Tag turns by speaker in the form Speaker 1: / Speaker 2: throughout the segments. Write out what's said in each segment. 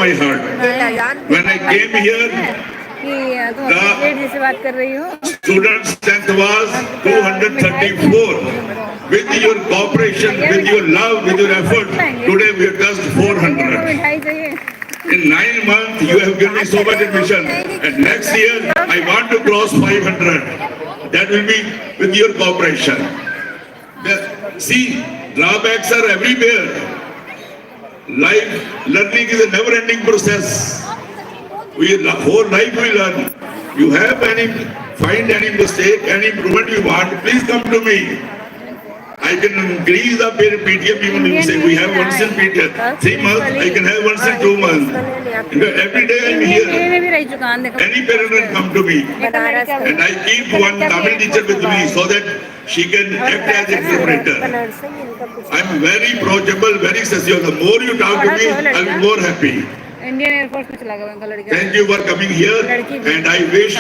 Speaker 1: my heart. When I came here, the student strength was 234. With your cooperation, with your love, with your effort, today we have just 400. In 9 months, you have given me so much admission. And next year, I want to cross 500. That will be with your cooperation. See, drawbacks are everywhere. Life, learning is a never-ending process. Whole life we learn. You have find any mistake, any improvement you want, please come to me. I can increase the PTM even if you say we have once in PTM. 3 months, I can have once in 2 months. Every day I am here. Any parent can come to me. And I keep one Tamil teacher with me so that she can act as interpreter. I am very approachable, very accessible. The more you talk to me, I will be more happy. Indian Air Force. Thank you for coming here, and I wish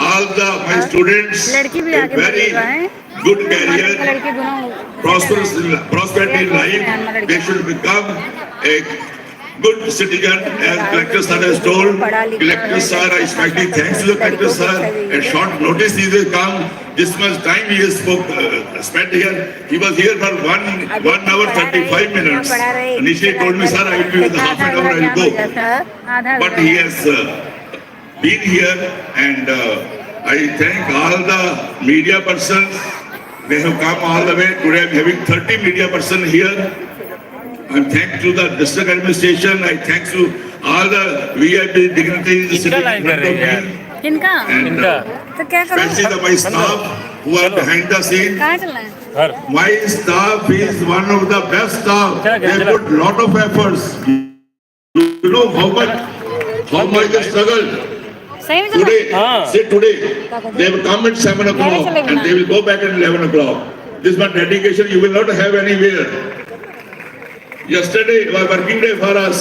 Speaker 1: all my students a very good career, prosperity in life. They should become a good citizen, as Collector Sir has told. Collector Sir, I especially thanks to the Collector Sir. At short notice he will come. This much time he has spent here. He was here for 1 hour 35 minutes. Initially told me, sir, I will be with half an hour, I will go. But he has been here, and I thank all the media persons. They have come all the way. Today I am having 30 media persons here. I'm thanks to the district administration. I thanks to all the VIP dignitaries sitting in front of me. And especially my staff who are behind the scene. My staff is one of the best staff. They put lot of efforts. You know how much they struggled. Today, they will come at 7 o'clock and they will go back at 11 o'clock. This much dedication you will not have anywhere. Yesterday was working day for us.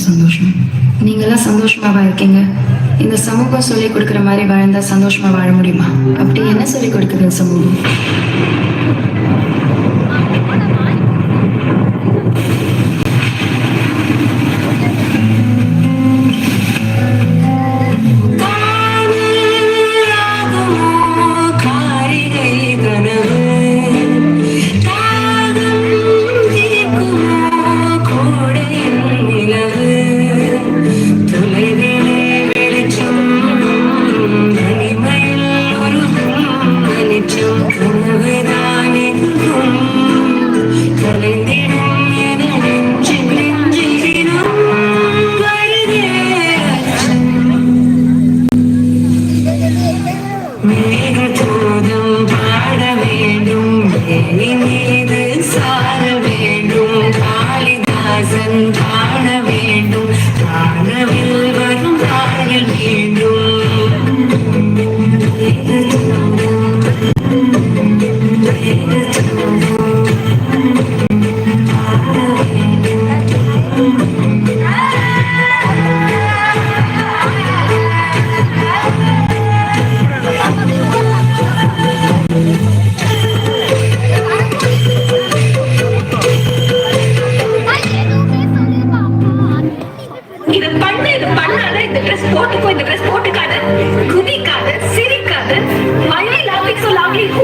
Speaker 2: சந்தோஷம். நீங்களாம் சந்தோஷமாவா இருக்கீங்க? இந்த சமூகம் சொல்லிக் கொடுக்குற மாதிரி வாழ்ந்தா சந்தோஷமா வாழ முடியுமா? அப்படி என்ன சொல்லிக் கொடுக்குது சமூகம்?
Speaker 3: போட்டுக்காத, குதிக்காத, சிரிக்காத, why are you laughing so loudly? Who